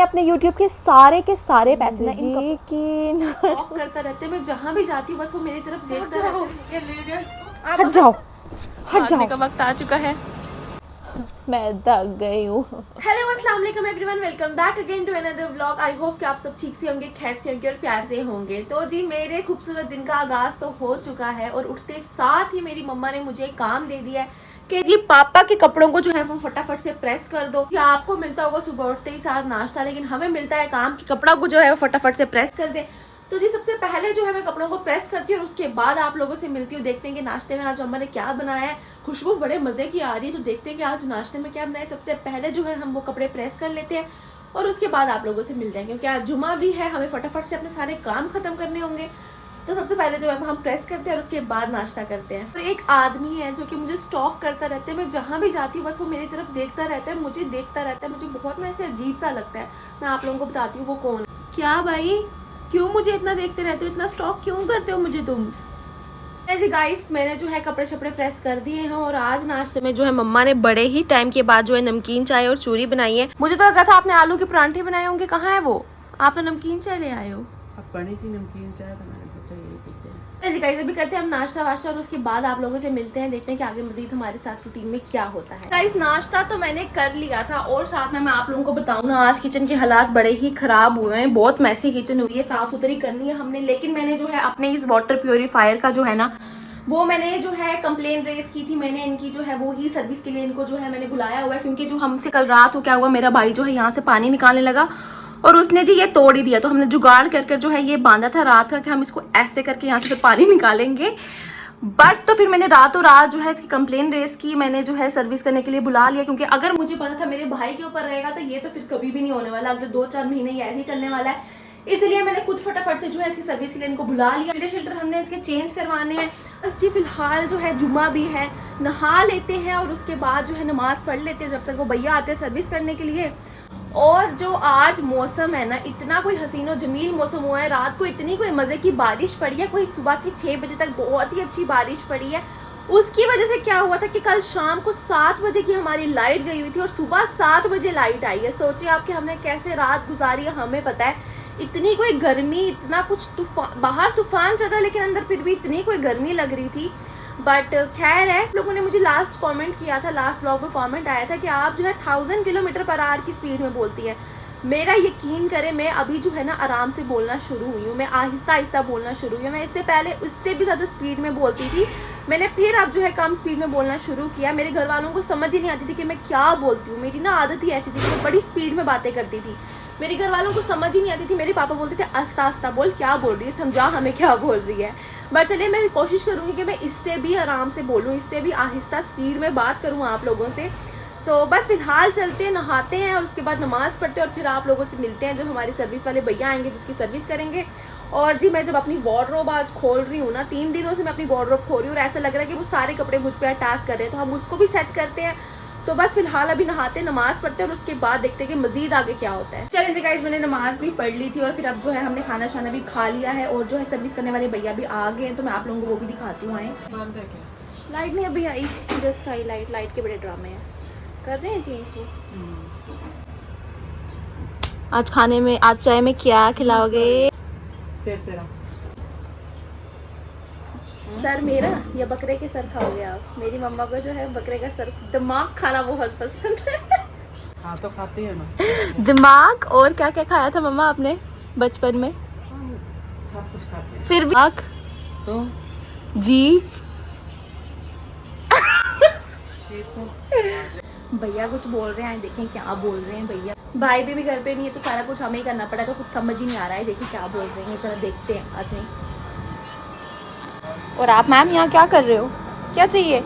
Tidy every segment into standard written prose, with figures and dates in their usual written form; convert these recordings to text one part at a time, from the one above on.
अपने YouTube के सारे पैसे ना करता रहते, मैं जहाँ भी जाती हूँ बस वो मेरी तरफ देखता रहता है। हट जाओ का वक्त आ चुका है। मैं थक गई हूँ। हेलो अस्सलाम वालेकुम everyone, welcome back again to another vlog. I hope कि आप सब ठीक से होंगे, खैर से होंगे और प्यार से होंगे। तो जी मेरे खूबसूरत दिन का आगाज तो हो चुका है और उठते साथ ही मेरी मम्मा ने मुझे काम दे दिया है कि जी पापा के कपड़ों को जो है वो फटाफट से प्रेस कर दो। या आपको मिलता होगा सुबह उठते ही साथ नाश्ता, लेकिन हमें मिलता है काम कि कपड़ों को जो है वो फटाफट से प्रेस कर दे। तो जी सबसे पहले जो है मैं कपड़ों को प्रेस करती हूँ और उसके बाद आप लोगों से मिलती हूँ। देखते हैं कि नाश्ते में आज मम्मा ने क्या बनाया है। खुशबू बड़े मजे की आ रही है, तो देखते हैं कि आज नाश्ते में क्या बनाया है। सबसे पहले जो है हम वो कपड़े प्रेस कर लेते हैं और उसके बाद आप लोगों से मिल जाएंगे, क्योंकि आज जुमा भी है, हमें फटाफट से अपने सारे काम खत्म करने होंगे। तो सबसे पहले जो है हम प्रेस करते हैं और उसके बाद नाश्ता करते हैं। और एक आदमी है जो कि मुझे स्टॉक करता रहता है, मैं जहाँ भी जाती हूँ बस वो मेरी तरफ देखता रहता है, मुझे देखता रहता है। मुझे बहुत ना ऐसे अजीब सा लगता है। मैं आप लोगों को बताती हूँ वो कौन है। क्या भाई, क्यों मुझे इतना देखते रहते हो, इतना स्टॉक क्यों करते हो मुझे तुम? जी गाइस, मैंने जो है कपड़े शपड़े प्रेस कर दिए हैं और आज नाश्ते में जो है मम्मा ने बड़े ही टाइम के बाद जो है नमकीन चाय और चूरी बनाई है। मुझे तो लगा था आपने आलू के परांठे बनाए होंगे, कहाँ है वो? आप तो नमकीन चाय ले आए हो। अब बनी थी नमकीन चाय तो मैंने सोचा यही पीते हैं। जी गाइस, अभी करते हैं हम नाश्ता वाश्ता और उसके बाद आप लोगों से मिलते हैं, देखते हैं कि आगे मजीद हमारे साथ रूटीन में क्या होता है। गाइस नाश्ता तो मैंने कर लिया था और साथ में मैं आप लोगों को बताऊं ना, आज किचन के हालात बड़े ही खराब हुए हैं। बहुत मैसी किचन हुई है, साफ सुथरी करनी है हमने। लेकिन मैंने जो है अपने इस वाटर प्योरीफायर का जो है ना, वो मैंने जो है कंप्लेन रेज की थी। मैंने इनकी जो है वो ही सर्विस के लिए इनको जो है मैंने बुलाया हुआ है, क्योंकि जो हमसे कल रात को क्या हुआ, मेरा भाई जो है यहाँ से पानी निकालने लगा और उसने जी ये तोड़ ही दिया। तो हमने जुगाड़ कर कर जो है ये बांधा था रात का कि हम इसको ऐसे करके यहाँ से फिर पानी निकालेंगे। बट तो फिर मैंने रातों रात जो है इसकी कंप्लेन रेज की, मैंने जो है सर्विस करने के लिए बुला लिया, क्योंकि अगर मुझे पता था मेरे भाई के ऊपर रहेगा तो ये तो फिर कभी भी नहीं होने वाला। अगले 2-4 महीने ये ऐसे ही चलने वाला है। इसलिए मैंने खुद फटाफट से जो है इसकी सर्विस के लिए इनको बुला लिया। फिल्टर शिल्टर हमने इसके चेंज करवाने हैं। बस जी फिलहाल जो है जुमा भी है, नहा लेते हैं और उसके बाद जो है नमाज पढ़ लेते हैं जब तक वो भैया आते हैं सर्विस करने के लिए। और जो आज मौसम है ना, इतना कोई हसीन और जमील मौसम हुआ है। रात को इतनी कोई मज़े की बारिश पड़ी है, कोई सुबह के 6 बजे तक बहुत ही अच्छी बारिश पड़ी है। उसकी वजह से क्या हुआ था कि कल शाम को 7 बजे की हमारी लाइट गई हुई थी और सुबह 7 बजे लाइट आई है। सोचिए आपके हमने कैसे रात गुजारी है, हमें पता है। इतनी कोई गर्मी, इतना कुछ तूफान, बाहर तूफान चल रहा है लेकिन अंदर फिर भी इतनी कोई गर्मी लग रही थी। बट खैर है, लोगों ने मुझे लास्ट कमेंट किया था, लास्ट ब्लॉग में कमेंट आया था कि आप जो है 1000 किलोमीटर पर आवर की स्पीड में बोलती है। मेरा यकीन करें, मैं अभी जो है ना आराम से बोलना शुरू हुई हूँ, मैं आहिस्ता आहिस्ता बोलना शुरू हुई हूँ। मैं इससे पहले उससे भी ज़्यादा स्पीड में बोलती थी, मैंने फिर अब जो है कम स्पीड में बोलना शुरू किया। मेरे घर वालों को समझ ही नहीं आती थी कि मैं क्या बोलती हूँ। मेरी ना आदत ही ऐसी थी कि मैं बड़ी स्पीड में बातें करती थी। मेरे घर वालों को समझ ही नहीं आती थी। मेरे पापा बोलते थे आस्ता आस्ता बोल, क्या बोल रही है, समझा हमें क्या बोल रही है। बट चलिए मैं कोशिश करूँगी कि मैं इससे भी आराम से बोलूँ, इससे भी आहिस्ता स्पीड में बात करूँ आप लोगों से। सो बस फिलहाल चलते हैं, नहाते हैं और उसके बाद नमाज़ पढ़ते हैं और फिर आप लोगों से मिलते हैं जब हमारी सर्विस वाले भैया आएंगे तो उसकी सर्विस करेंगे। और जी मैं जब अपनी वार्डरोब आज खोल रही हूँ ना, 3 दिनों से मैं अपनी वार्डरोब खोल रही हूँ और ऐसा लग रहा है कि वो सारे कपड़े मुझ पर अटैक कर रहे हैं, तो हम उसको भी सेट करते हैं। तो बस फिलहाल अभी नहाते, नमाज पढ़ते हैं और उसके बाद देखते हैं कि मजीद आगे क्या होता है। चलिए गाइस, मैंने नमाज भी पढ़ ली थी और फिर अब जो है हमने खाना शाना भी खा लिया है और जो है सर्विस करने वाले भैया भी आ गए हैं, तो मैं आप लोगों को वो भी दिखाती हूँ। आए लाइट नहीं अभी आई, जस्ट आई लाइट। लाइट के बड़े ड्रामे हैं, कर रहे हैं चेंज वो। आज खाने में, आज चाय में क्या खिलाओगे? सर मेरा या बकरे के सर खाओगे आप? मेरी मम्मा को जो है बकरे का सर, दिमाग खाना बहुत पसंद है। हाँ तो खाती है ना दिमाग। और क्या क्या खाया था मम्मा आपने बचपन में? सब कुछ खाते हैं। फिर भी आँख, तो जीभ। को भैया कुछ बोल रहे हैं, देखें क्या बोल रहे हैं भैया। भाई भी घर पे नहीं है तो सारा कुछ हमें ही करना पड़ा, तो कुछ समझ ही नहीं आ रहा है। देखिए क्या बोल रहे हैं, जरा देखते हैं। आज नहीं। और आप मैम यहाँ क्या कर रहे हो, क्या चाहिए?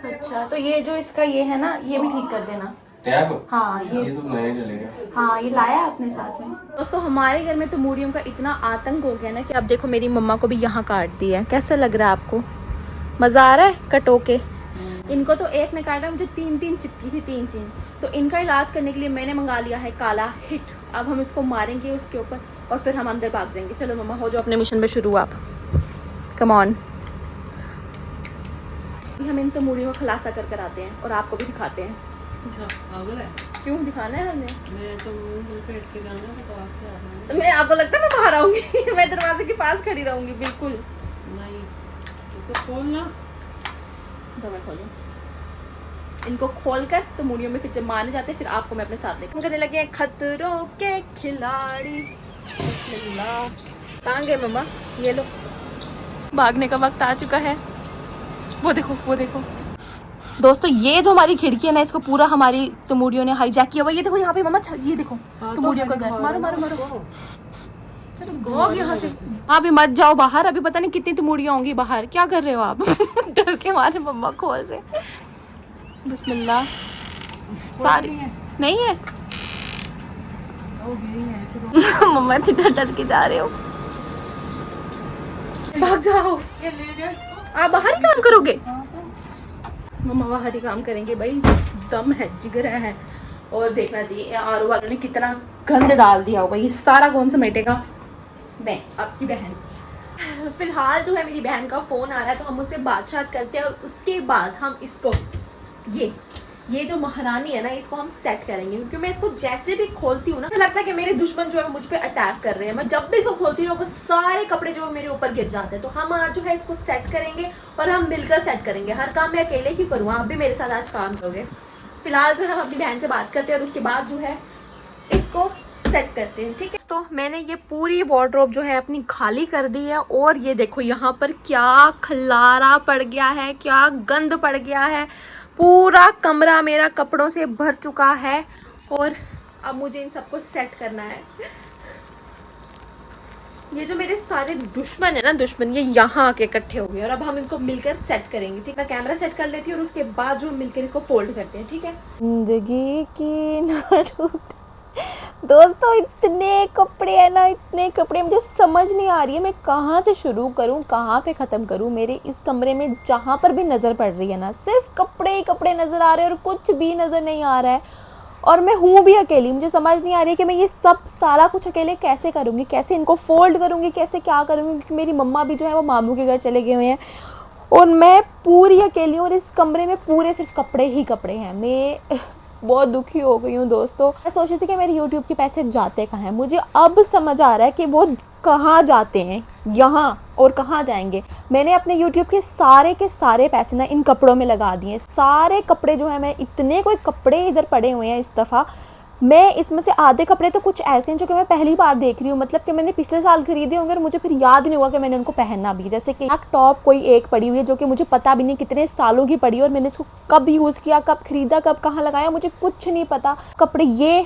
अच्छा, तो ये जो इसका ये है ना, ये भी ठीक कर देना टैब। हाँ ये तो नया चलेगा। हाँ ये लाया आपने साथ में। दोस्तों हमारे घर में तो मूढ़ियों का इतना आतंक हो गया ना कि अब देखो मेरी मम्मा को भी यहाँ काट दिया है। कैसा लग रहा है आपको? मज़ा आ रहा है कटो के? इनको तो एक ने काटा, मुझे 3 चिपकी थी, 3 चीन। तो इनका इलाज करने के लिए मैंने मंगा लिया है काला हिट। अब हम इसको मारेंगे उसके ऊपर और फिर हम अंदर भाग जाएंगे। चलो मम्मा हो जाओ अपने मिशन पे शुरू आप, कम ऑन। हम इन तमूड़ियों का खुलासा कर आते हैं और आपको भी दिखाते हैं। पागल है। क्यों दिखाना है हमें? मैं तो मुंह पेट के जाना है तो आप क्या आना तो मैं आपको लगता है मैं बाहर आऊंगी? मैं दरवाजे के पास खड़ी रहूंगी बिल्कुल। नहीं, इसको खोलना। तो मैं खोलूं इनको खोल कर तो मुड़ियों में फिर जब मारने जाते हैं फिर आपको मैं अपने साथ लेकर करने लगे हैं खतरों के खिलाड़ी। बिस्मिल्लाह। कहाँ गए मम्मा? ये लो, भागने का वक्त आ चुका है। वो देखो वो देखो दोस्तों, ये जो हमारी खिड़की है ना, इसको पूरा हमारी तमुड़ियों ने हाईजैक किया हुआ। ये देखो यहाँ पे मम्मा, ये देखो तमुड़ियों का घर। मारो मारो मारो, चलो भाग यहाँ से। अभी मत जाओ बाहर, अभी पता नहीं कितनी तमुड़ियाँ होंगी बाहर। क्या कर रहे हो आप? डर के मारे मम्मा खोल रहे। बिस्मिल्लाह। सारी नहीं है मम्मा तो डर डर के जा रहे हो। भाग जाओ, ये ले जाओ इसको। आप बाहर ही काम करोगे? मम्मा बाहर ही काम करेंगे भाई, दम है, जिगर है। और देखना चाहिए आरओ वालों ने कितना गंद डाल दिया होगा, ये सारा कौन समेटेगा? मैं आपकी बहन। फिलहाल जो है मेरी बहन का फोन आ रहा है तो हम उससे बातचीत करते हैं और उसके बाद हम इसको ये जो महारानी है ना, इसको हम सेट करेंगे। क्योंकि मैं इसको जैसे भी खोलती हूँ ना, मुझे लगता है कि मेरे दुश्मन जो है मुझ पे अटैक कर रहे हैं। मैं जब भी इसको खोलती हूँ वो सारे कपड़े जो है मेरे ऊपर गिर जाते हैं। तो हम आज जो है इसको सेट करेंगे और हम मिलकर सेट करेंगे। हर काम मैं अकेले क्यों करूँ, आप भी मेरे साथ आज काम करोगे। फिलहाल जो है हम अपनी बहन से बात करते हैं और उसके बाद जो है इसको सेट करते हैं, ठीक है। तो मैंने ये पूरी वार्डरोब जो है अपनी खाली कर दी है और ये देखो यहाँ पर क्या खलारा पड़ गया है, क्या गंद पड़ गया है। पूरा कमरा मेरा कपड़ों से भर चुका है और अब मुझे इन सबको सेट करना है। ये जो मेरे सारे दुश्मन है ना, दुश्मन ये यहाँ आके इकट्ठे हो गए और अब हम इनको मिलकर सेट करेंगे, ठीक। मैं कैमरा सेट कर लेती हूँ और उसके बाद जो हम मिलकर इसको फोल्ड करते हैं, ठीक है। जिंदगी की ना टूट। दोस्तों इतने कपड़े हैं ना, इतने कपड़े, मुझे समझ नहीं आ रही है मैं कहाँ से शुरू करूँ, कहाँ पे ख़त्म करूँ। मेरे इस कमरे में जहाँ पर भी नज़र पड़ रही है ना, सिर्फ कपड़े ही कपड़े नज़र आ रहे हैं और कुछ भी नज़र नहीं आ रहा है। और मैं हूँ भी अकेली, मुझे समझ नहीं आ रही है कि मैं ये सब सारा कुछ अकेले कैसे करूँगी, कैसे इनको फोल्ड करूँगी, कैसे क्या करूँगी। क्योंकि मेरी मम्मा भी जो है वो मामू के घर चले गए हुए हैं और मैं पूरी अकेली हूँ और इस कमरे में पूरे सिर्फ कपड़े ही कपड़े हैं। मैं बहुत दुखी हो गई हूँ दोस्तों। मैं सोच रही थी कि मेरे यूट्यूब के पैसे जाते कहाँ हैं, मुझे अब समझ आ रहा है कि वो कहाँ जाते हैं, यहाँ और कहाँ जाएंगे। मैंने अपने यूट्यूब के सारे पैसे ना इन कपड़ों में लगा दिए। सारे कपड़े जो है, मैं इतने कोई कपड़े इधर पड़े हुए हैं इस दफ़ा, मैं इसमें से आधे कपड़े तो कुछ ऐसे हैं जो कि मैं पहली बार देख रही हूँ। मतलब कि मैंने पिछले साल खरीदे होंगे और मुझे फिर याद नहीं हुआ कि मैंने उनको पहनना भी। जैसे कि एक टॉप कोई एक पड़ी हुई है जो कि मुझे पता भी नहीं कितने सालों की पड़ी है और मैंने इसको कब यूज़ किया, कब खरीदा, कब कहाँ लगाया, मुझे कुछ नहीं पता। कपड़े ये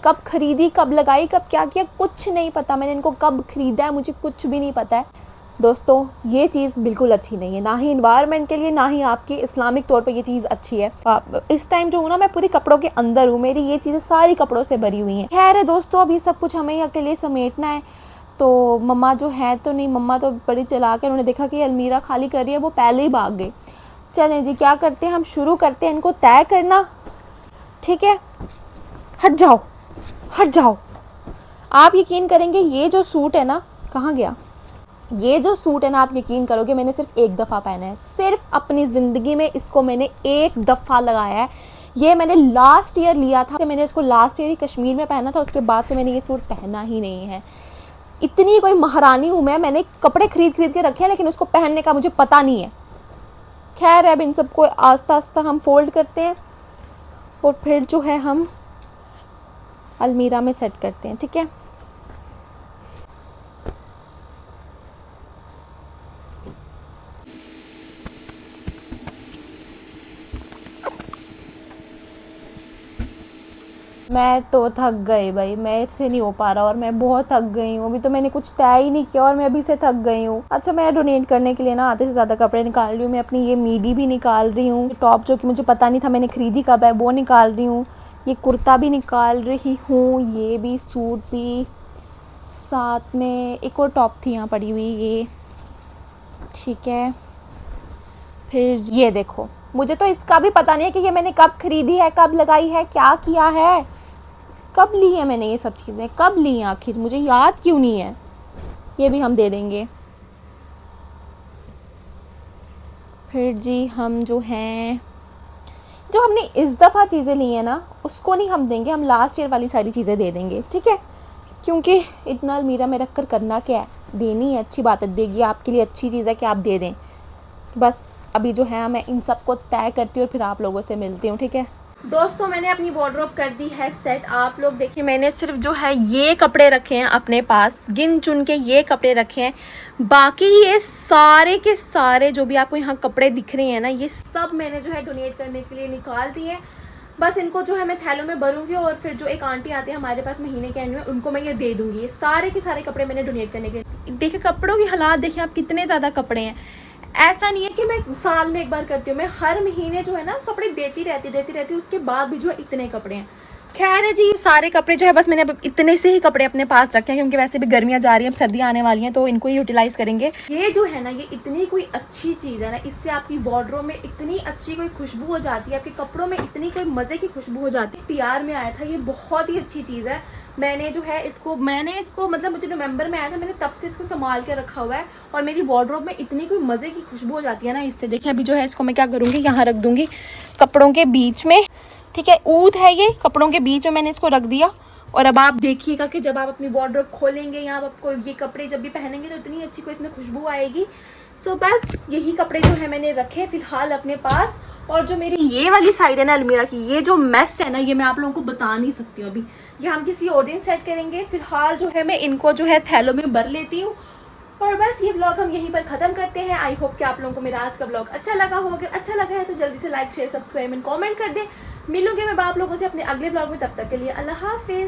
कब खरीदी, कब लगाई, कब क्या किया, कुछ नहीं पता। मैंने इनको कब खरीदा है मुझे कुछ भी नहीं पता है। दोस्तों ये चीज़ बिल्कुल अच्छी नहीं है, ना ही इन्वायरमेंट के लिए, ना ही आपकी इस्लामिक तौर पे ये चीज़ अच्छी है। इस टाइम जो हूँ ना, मैं पूरी कपड़ों के अंदर हूँ, मेरी ये चीज़ें सारी कपड़ों से भरी हुई हैं। खैर है दोस्तों, अभी सब कुछ हमें ही अकेले समेटना है। तो मम्मा जो है तो नहीं, मम्मा तो बड़ी चलाक है, उन्होंने देखा कि अलमीरा खाली कर रही है, वो पहले ही भाग गई। चलें जी, क्या करते हैं, हम शुरू करते हैं इनको तय करना, ठीक है। हट जाओ हट जाओ। आप यकीन करेंगे ये जो सूट है ना, कहाँ गया ये जो सूट है ना, आप यकीन करोगे मैंने सिर्फ एक दफ़ा पहना है, सिर्फ अपनी ज़िंदगी में इसको मैंने एक दफ़ा लगाया है। ये मैंने लास्ट ईयर लिया था, मैंने इसको लास्ट ईयर ही कश्मीर में पहना था, उसके बाद से मैंने ये सूट पहना ही नहीं है। इतनी कोई महारानी हूँ मैंने कपड़े खरीद के रखे हैं लेकिन उसको पहनने का मुझे पता नहीं है। खैर अब इन सबको आस्ता आस्ता हम फोल्ड करते हैं और फिर जो है हम अलमीरा में सेट करते हैं, ठीक है। मैं तो थक गई भाई, मेरे से नहीं हो पा रहा और मैं बहुत थक गई हूँ। अभी तो मैंने कुछ तय ही नहीं किया और मैं अभी से थक गई हूँ। अच्छा, मैं डोनेट करने के लिए ना आधे से ज़्यादा कपड़े निकाल रही हूँ। मैं अपनी ये मीडी भी निकाल रही हूँ, टॉप जो कि मुझे पता नहीं था मैंने खरीदी कब है वो निकाल रही हूँ, ये कुर्ता भी निकाल रही हूँ, ये भी सूट भी, साथ में एक और टॉप थी यहाँ पड़ी हुई ये, ठीक है। फिर ये देखो, मुझे तो इसका भी पता नहीं है कि ये मैंने कब खरीदी है, कब लगाई है, क्या किया है, कब ली है मैंने ये सब चीज़ें, कब ली हैं आखिर, मुझे याद क्यों नहीं है। ये भी हम दे देंगे। फिर जी हम जो हैं जो हमने इस दफ़ा चीज़ें ली हैं ना उसको नहीं हम देंगे, हम लास्ट ईयर वाली सारी चीज़ें दे देंगे, ठीक है। क्योंकि इतना अलमीरा में रख कर करना क्या है, देनी है, अच्छी बात है, देगी आपके लिए अच्छी चीज़ है कि आप दे दें। तो बस अभी जो है मैं इन सब को तय करती हूँ और फिर आप लोगों से मिलती हूँ, ठीक है। दोस्तों मैंने अपनी वार्डरोब कर दी है सेट। आप लोग देखिए, मैंने सिर्फ जो है ये कपड़े रखे हैं अपने पास, गिन चुन के ये कपड़े रखे हैं। बाकी ये सारे के सारे जो भी आपको यहाँ कपड़े दिख रहे हैं ना, ये सब मैंने जो है डोनेट करने के लिए निकाल दिए हैं। बस इनको जो है मैं थैलों में भरूंगी और फिर जो एक आंटी आती है हमारे पास महीने के एंड में, उनको मैं ये दे दूंगी। ये सारे के सारे कपड़े मैंने डोनेट करने के लिए। देखिए कपड़ों की हालात देखिए आप, कितने ज़्यादा कपड़े हैं। ऐसा नहीं है कि मैं साल में एक बार करती हूँ, मैं हर महीने जो है ना कपड़े देती रहती, उसके बाद भी जो है इतने कपड़े हैं। खैर है जी, ये सारे कपड़े जो है बस मैंने अब इतने से ही कपड़े अपने पास रखे हैं, क्योंकि वैसे भी गर्मियाँ जा रही हैं, अब सर्दियाँ आने वाली हैं, तो इनको ही यूटिलाइज़ करेंगे। ये जो है ना, ये इतनी कोई अच्छी चीज़ है ना, इससे आपकी वार्डरोब में इतनी अच्छी कोई खुशबू हो जाती है, आपके कपड़ों में इतनी कोई मज़े की खुशबू हो जाती है। PR में आया था, ये बहुत ही अच्छी चीज़ है। मैंने इसको मतलब मुझे नवंबर में आया था, मैंने तब से इसको संभाल के रखा हुआ है और मेरी वार्डरोब में इतनी कोई मज़े की खुशबू हो जाती है ना इससे। देखिए अभी जो है इसको मैं क्या करूँगी, यहाँ रख दूँगी कपड़ों के बीच में, ठीक है। ऊद है ये, कपड़ों के बीच में मैंने इसको रख दिया। और अब आप देखिएगा कि जब आप अपनी वार्डरोब खोलेंगे या आपको ये कपड़े जब भी पहनेंगे तो इतनी अच्छी कोई इसमें खुशबू आएगी। सो बस यही कपड़े जो है मैंने रखे फिलहाल अपने पास। और जो मेरी ये वाली साइड है ना अलमीरा की, ये जो मेस है ना, ये मैं आप लोगों को बता नहीं सकती हूँ अभी, ये हम किसी और दिन सेट करेंगे। फिलहाल जो है मैं इनको जो है थैलों में भर लेती हूँ। और बस ये व्लॉग हम यहीं पर ख़त्म करते हैं। आई होप कि आप लोगों को मेरा आज का व्लॉग अच्छा लगा हो। अगर अच्छा लगा है तो जल्दी से like share subscribe and comment कर दें। मिलूंगी मैं आप लोगों से अपने अगले व्लॉग में, तब तक के लिए अल्लाह हाफिज़।